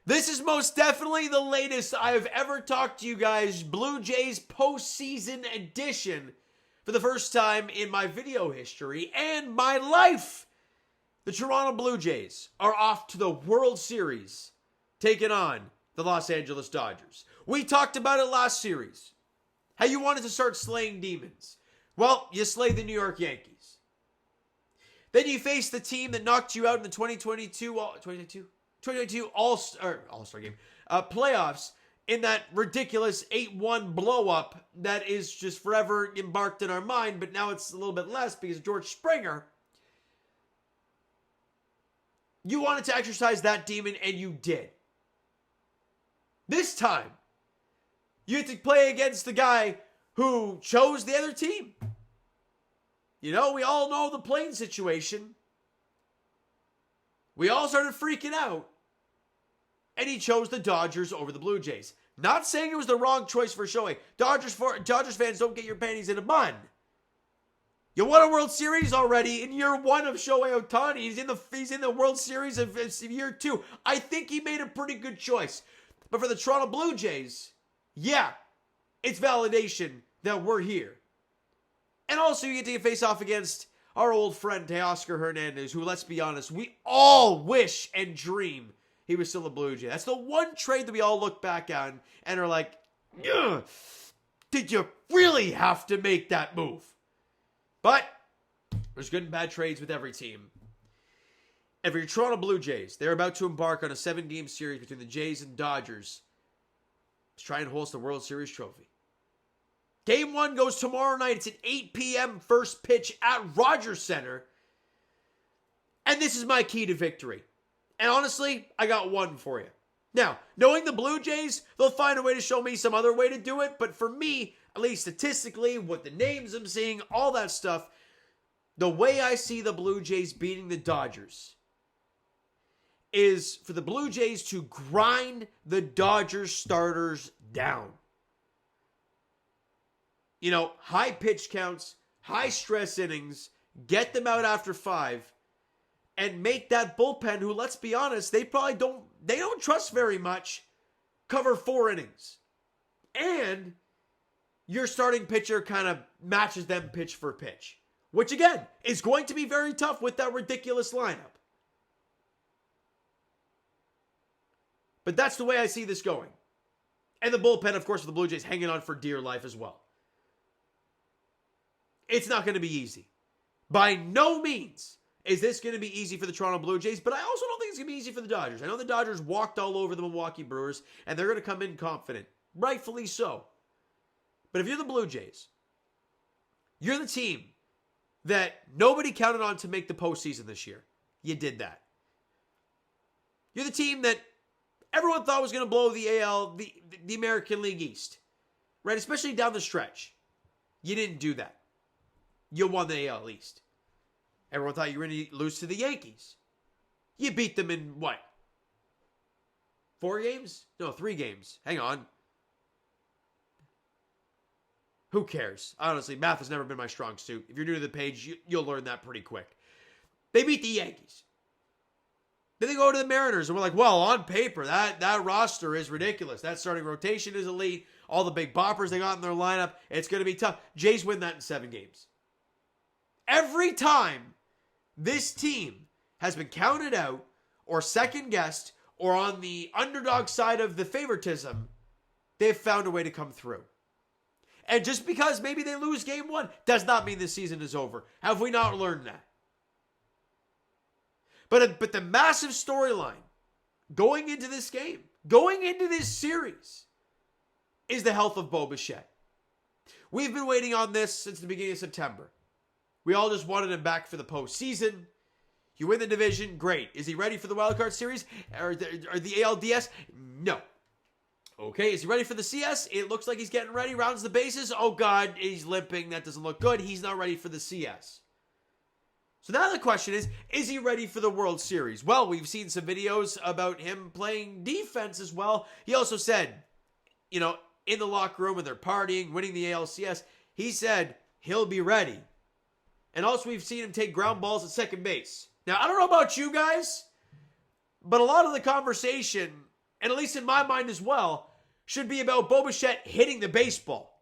This is most definitely the latest I have ever talked to you guys, Blue Jays postseason edition, for the first time in my video history and my life. The Toronto Blue Jays are off to the World Series, taking on the Los Angeles Dodgers. We talked about it last series, how you wanted to start slaying demons. Well, you slayed the New York Yankees. Then you faced the team that knocked you out in the 2022 All-Star game playoffs in that ridiculous 8-1 blow-up that is just forever embarked in our mind, but now it's a little bit less because of George Springer. You wanted to exercise that demon, and you did. This time, you had to play against the guy who chose the other team. You know, we all know the plane situation. We all started freaking out. And he chose the Dodgers over the Blue Jays. Not saying it was the wrong choice for Shohei. Dodgers fans, don't get your panties in a bun. You won a World Series already in year one of Shohei Ohtani. He's in the World Series of year two. I think he made a pretty good choice. But for the Toronto Blue Jays, yeah, it's validation that we're here. And also you get to face off against our old friend Teoscar Hernandez, who, let's be honest, we all wish and dream he was still a Blue Jay. That's the one trade that we all look back on and are like, ugh, did you really have to make that move? But there's good and bad trades with every team. And for your Toronto Blue Jays, they're about to embark on a 7-game series between the Jays and Dodgers to try and hoist the World Series trophy. Game 1 goes tomorrow night. It's at 8 p.m. first pitch at BlueJaysCentre. And this is my key to victory. And honestly, I got one for you. Now, knowing the Blue Jays, they'll find a way to show me some other way to do it. But for me, at least statistically, with the names I'm seeing, all that stuff, the way I see the Blue Jays beating the Dodgers is for the Blue Jays to grind the Dodgers starters down. You know, high pitch counts, high stress innings, get them out after 5, and make that bullpen, who, let's be honest, they don't trust very much, cover 4 innings. And your starting pitcher kind of matches them pitch for pitch, which again is going to be very tough with that ridiculous lineup. But that's the way I see this going. And the bullpen, of course, for the Blue Jays hanging on for dear life as well. It's not going to be easy. By no means is this going to be easy for the Toronto Blue Jays, but I also don't think it's going to be easy for the Dodgers. I know the Dodgers walked all over the Milwaukee Brewers, and they're going to come in confident. Rightfully so. But if you're the Blue Jays, you're the team that nobody counted on to make the postseason this year. You did that. You're the team that everyone thought was going to blow the AL, the American League East. Right? Especially down the stretch. You didn't do that. You won the AL East. Everyone thought you were going to lose to the Yankees. You beat them in what? 4 games? No, 3 games. Hang on. Who cares? Honestly, math has never been my strong suit. If you're new to the page, you'll learn that pretty quick. They beat the Yankees. Then they go to the Mariners, and we're like, well, on paper, that roster is ridiculous. That starting rotation is elite. All the big boppers they got in their lineup, it's going to be tough. Jays win that in 7 games. Every time this team has been counted out or second-guessed or on the underdog side of the favoritism, they've found a way to come through. And just because maybe they lose game 1 does not mean this season is over. Have we not learned that? But the massive storyline going into this game, going into this series, is the health of Bo Bichette. We've been waiting on this since the beginning of September. We all just wanted him back for the postseason. You win the division, great. Is he ready for the wildcard series or the ALDS? No. Okay, is he ready for the CS? It looks like he's getting ready, rounds the bases. Oh God, he's limping. That doesn't look good. He's not ready for the CS. So now the question is he ready for the World Series? Well, we've seen some videos about him playing defense as well. He also said, you know, in the locker room when they're partying, winning the ALCS, he said he'll be ready. And also we've seen him take ground balls at second base. Now, I don't know about you guys, but a lot of the conversation and at least in my mind as well, should be about Bo Bichette hitting the baseball.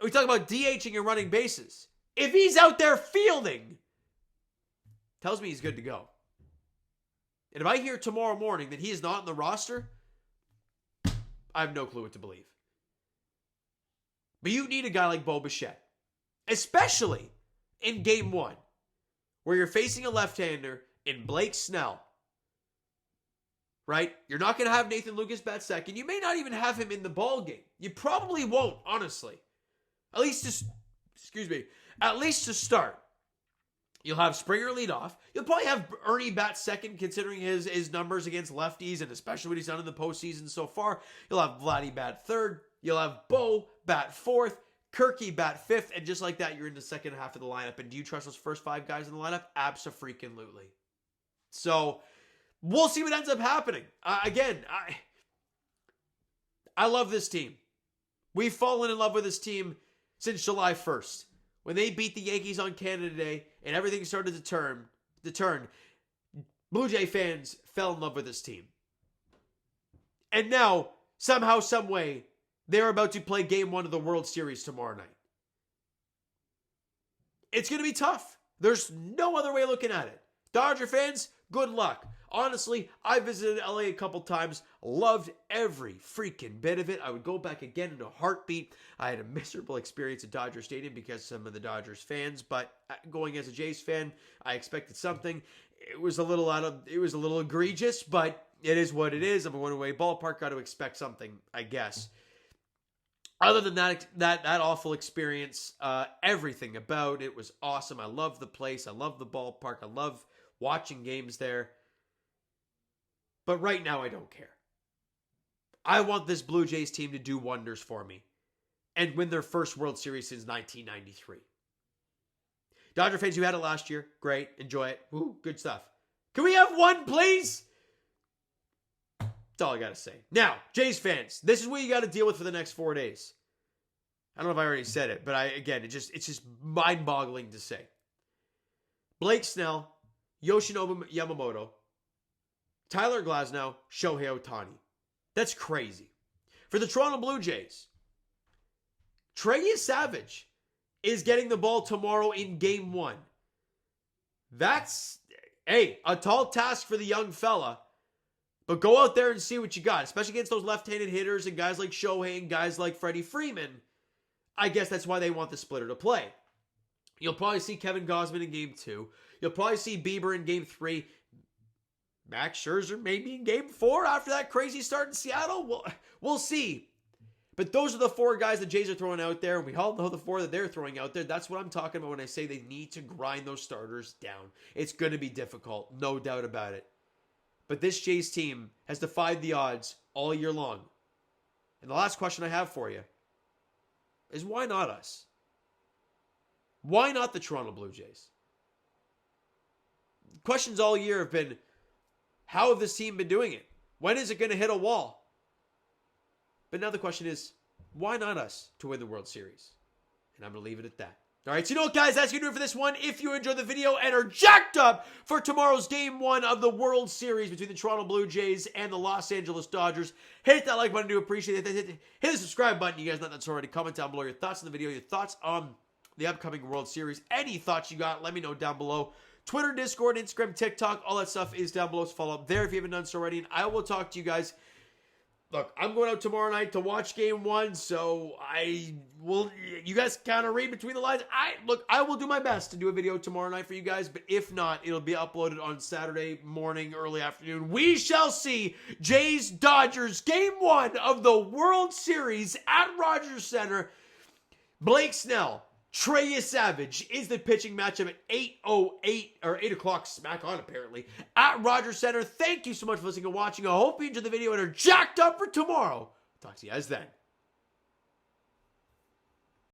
We talk about DHing and running bases. If he's out there fielding, tells me he's good to go. And if I hear tomorrow morning that he is not on the roster, I have no clue what to believe. But you need a guy like Bo Bichette, especially in game one, where you're facing a left-hander in Blake Snell. Right? You're not going to have Nathan Lucas bat second. You may not even have him in the ball game. You probably won't, honestly. At least to start. You'll have Springer lead off. You'll probably have Ernie bat second, considering his numbers against lefties, and especially what he's done in the postseason so far. You'll have Vladdy bat third. You'll have Bo bat fourth. Kirky bat fifth. And just like that, you're in the second half of the lineup. And do you trust those first five guys in the lineup? Abso-freaking-lutely. So we'll see what ends up happening. I love this team. We've fallen in love with this team since July 1st. When they beat the Yankees on Canada Day and everything started to turn, Blue Jay fans fell in love with this team. And now, somehow, some way, they're about to play Game 1 of the World Series tomorrow night. It's going to be tough. There's no other way of looking at it. Dodger fans, good luck. Honestly, I visited LA a couple times, loved every freaking bit of it. I would go back again in a heartbeat. I had a miserable experience at Dodger Stadium because of some of the Dodgers fans, but going as a Jays fan, I expected something. It was a little egregious, but it is what it is. I'm a one-way ballpark, got to expect something, I guess. Other than that awful experience, everything about it was awesome. I love the place. I love the ballpark. I love watching games there. But right now, I don't care. I want this Blue Jays team to do wonders for me and win their first World Series since 1993. Dodger fans, you had it last year. Great. Enjoy it. Woo, good stuff. Can we have one, please? That's all I got to say. Now, Jays fans, this is what you got to deal with for the next 4 days. I don't know if I already said it, but it's just mind-boggling to say. Blake Snell, Yoshinobu Yamamoto, Tyler Glasnow, Shohei Ohtani. That's crazy. For the Toronto Blue Jays, Trey Yesavage is getting the ball tomorrow in Game 1. That's, a tall task for the young fella. But go out there and see what you got, especially against those left-handed hitters and guys like Shohei and guys like Freddie Freeman. I guess that's why they want the splitter to play. You'll probably see Kevin Gausman in Game 2. You'll probably see Bieber in Game 3. Max Scherzer maybe in Game 4 after that crazy start in Seattle. We'll see. But those are the four guys the Jays are throwing out there. We all know the four that they're throwing out there. That's what I'm talking about when I say they need to grind those starters down. It's going to be difficult, no doubt about it. But this Jays team has defied the odds all year long. And the last question I have for you is, why not us? Why not the Toronto Blue Jays? Questions all year have been, how have this team been doing it? When is it going to hit a wall? But now the question is, why not us to win the World Series? And I'm going to leave it at that. All right, so you know what, guys? That's going to do it for this one. If you enjoyed the video and are jacked up for tomorrow's Game 1 of the World Series between the Toronto Blue Jays and the Los Angeles Dodgers, hit that like button. Do appreciate it. Hit the subscribe button. You guys know that's already. Comment down below your thoughts on the video, your thoughts on the upcoming World Series. Any thoughts you got, let me know down below. Twitter, Discord, Instagram, TikTok, all that stuff is down below. So follow up there if you haven't done so already. And I will talk to you guys. Look, I'm going out tomorrow night to watch Game 1, so you guys kind of read between the lines. I will do my best to do a video tomorrow night for you guys, but if not, it'll be uploaded on Saturday morning, early afternoon. We shall see Jays Dodgers Game 1 of the World Series at Rogers Center. Blake Snell, Trey Yesavage is the pitching matchup at 8:08 or 8 o'clock smack on apparently at Rogers Center. Thank you so much for listening and watching. I hope you enjoyed the video and are jacked up for tomorrow. Talk to you guys then.